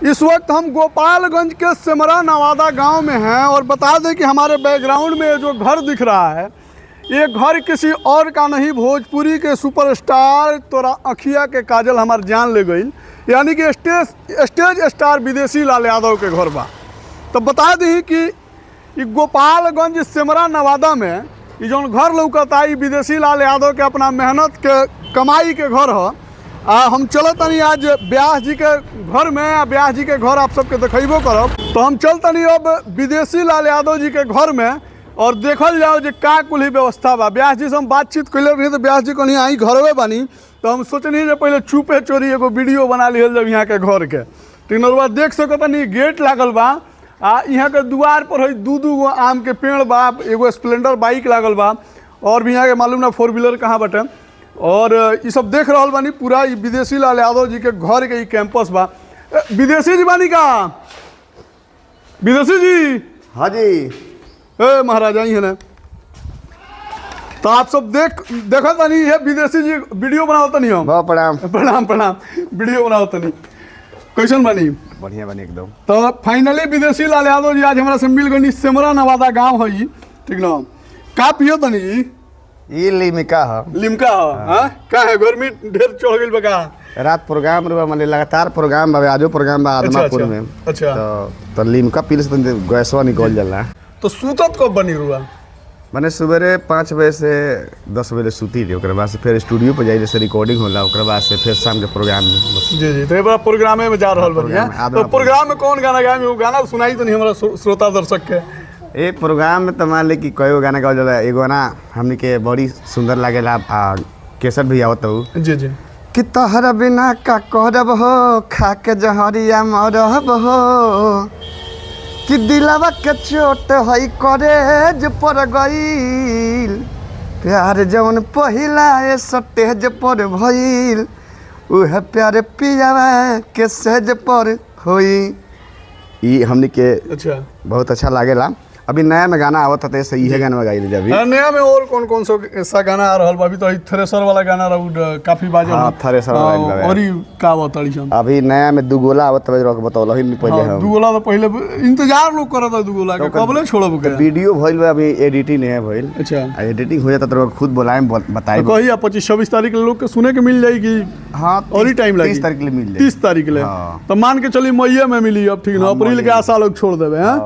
इस वक्त हम गोपालगंज के सेमरा नवादा गांव में हैं और बता दें कि हमारे बैकग्राउंड में जो घर दिख रहा है ये घर किसी और का नहीं, भोजपुरी के सुपरस्टार तोरा अखिया के काजल हमार जान ले गई, यानी कि स्टेज स्टार विदेशी लाल यादव के घर बा। तो बता दी कि ये गोपालगंज सेमरा नवादा में ये जो घर लौकता है विदेशी लाल यादव के अपना मेहनत के कमाई के घर है। हम चलतनी आज ब्यास जी के घर में, ब्यास जी के घर आप सबके देखेबो करब। तो हम चलतनी अब विदेशी लाल यादव जी के घर में और देखल जाओ जो का कुल ही व्यवस्था बा। ब्यास जी से हम बातचीत कैले रही तो ब्यास जी कहनी आई घरवे बानी, तो हम सोचनी जो पहले चुपे चोरी एगो वीडियो बना लिहल जब यहाँ के घर के। टिनरवा देख सकतनी गेट लागल बा, यहाँ के द्वार पर है दू गो आम के पेड़ बा, एगो स्प्लेंडर बाइक लागल बा और भी यहाँ के मालूम ना 4 व्हीलर कहाँ बटे। और ये सब देख रहा बानी पूरा विदेशी लाल यादव जी के घर के कैंपस बा। विदेशी जी बानी का? विदेशी जी? हाँ जी। ए महाराजा ही है ना। तो आप सब देखा था नहीं है विदेशी जी वीडियो बनावता नहीं हम। बहुत प्रणाम। प्रणाम प्रणाम। वीडियो बनावता नहीं कैसन बनी? बढ़िया बनी एकदम। तो फाइनली विदेशी लाल यादव जी आज हमारा से मिल गई। सेमरा नवादा गांव है, ठीक ना? का पियो तनी? ये लिमका है। लिमका है? का है गर्मी ढेर चढ़ गई बका? रात प्रोग्राम रे माने लगातार प्रोग्राम बा, आजो प्रोग्राम बा आदमापुर में। अच्छा। तो लिमका पीले से गैसवा निकल जाला। तो सूतत कब बनी रुआ? माने सुबेरे 5 बजे से 10 बजे सूती रही, ओकरे बाद से फिर स्टूडियो पे जाई, जैसे रिकॉर्डिंग होला, ओकरे बाद से फिर शाम के प्रोग्राम में। जी जी। तो ये बड़ा प्रोग्राम में जा रहल बनी है। तो प्रोग्राम में कौन गाना गाए? वो गाना सुनाई तो नहीं हमारा श्रोता दर्शक के। ए प्रोग्राम में तो मान ली कि कई गाना गावल जाला। एगो ना हमनी के बड़ी सुंदर लागेला, केसर भी आवत हो। जी जी। कि तोहरा बिना का करब हो, खा के जहरिया मरब हो, कि दिलवा के चोट हई करेज पर गईल, प्यार जवन पहिला स्टेज पर भइल, उहे प्यार पियावा के सेज पर होई। ई हमनी के अच्छा बहुत अच्छा लागेला। अभी नया में गाना आवत है, ऐसे इहे गाना गाई ले अभी। नया में और कौन कौन सा गाना आ रहल बा? अभी तो थ्रेसर वाला गाना रहू काफी बाजल। हां थ्रेसर वाला। और ई का बताड़ी छन? अभी नया में दुगोला आवत है, रोक बताओ ही नहीं पहले हम। दुगोला तो पहले इंतजार लोग करत है दुगोला के, कबले छोड़ब के? वीडियो भइल बा, अभी एडिटिंग नहीं है भइल। अच्छा। एडिटिंग हो जाता तो खुद बुलाएं बताएं। तो कहिए 25-26 तारीख के लोग के सुने के मिल जाएगी। हां और ही टाइम लगी। 30 तारीख के लिए मिल जाए। 30 तारीख के लिए तो मान के चलिए मई में मिली। अब ठीक ना, अप्रैल के आशा लोग छोड़ देवे हैं।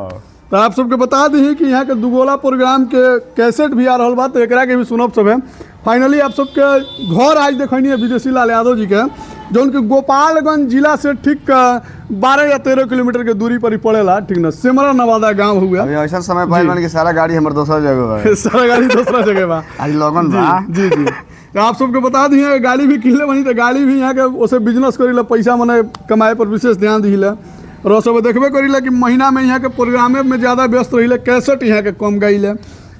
तो आप सबके बता दी कि यहाँ के दुगोला प्रोग्राम के कैसेट भी आ रहा बा, तो एकरा के भी सुनब सब है। फाइनली आप सबके घर आज देखनी है विदेशी लाल यादव जी के, जो उनके गोपालगंज जिला से ठीक 12 या 13 किलोमीटर के दूरी पर ही पड़ेला, ठीक ना? सेमरा नवादा गांव हुआ। अभी ऐसा समय पाइल कि सारा गाड़ी हमारे दूसरा जगह है। सारा गाड़ी दूसरा जगह बा। आज लगन बा। जी जी। तो आप सबके बता दी गाड़ी भी किनले बनी, तो गाड़ी भी यहाँ के उसे बिजनेस करी, पैसा मने कमाए पर विशेष ध्यान दिले। और सब देखबे करी कि महीना में यहाँ के प्रोग्रामे में ज़्यादा व्यस्त रही, कैसेट यहाँ के कम गाइले।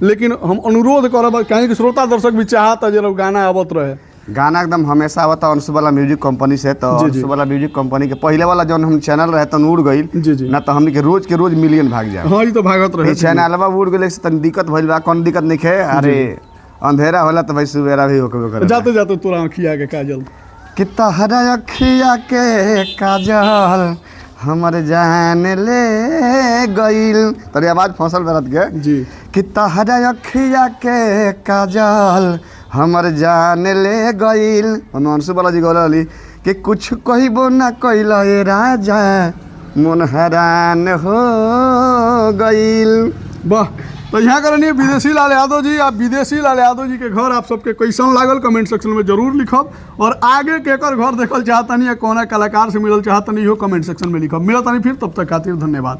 लेकिन हम अनुरोध करब कहीं कि श्रोता दर्शक भी चाहता जो गाना आवत रहे। गाना एकदम हमेशा आवता अंशु वाला म्यूजिक कंपनी से। तो अंशु वाला म्यूजिक कंपनी के पहले वाला जो हम चैनल रहे तो उड़ गई ना, तो हमनी के रोज मिलियन भाग जाए। हाँ, ये तो भागत रहे। चैनलवा उड़ गए से तनी दिक्कत भइल बा। कौन दिक्कत नहीं है? अरे अंधेरा होला तो भाई सुबेरा भी होके करे। जाते जाते तोरा अखिया के काजल, कि तोहरा अखिया के काजल हमर जान ले गईल। तेरी आवाज फसल बरत के जी। कि तोहरा अखिया के काजल हमर जान ले गईल। अंशु वाला जी गौली कि कुछ कहिबो ना कइल ए राजा, मन हैरान हो गईल। वाह। तो यहाँ करनी विदेशी लाल यादव जी। आप विदेशी लाल यादव जी के घर आप सबके कैसन लागल कमेंट सेक्शन में जरूर लिखब। और आगे केकर घर देखल चाहतनी या कौन कलाकार से मिलल चाहतनी हो कमेंट सेक्शन में लिखब। मिलत नहीं फिर, तब तक खातिर धन्यवाद।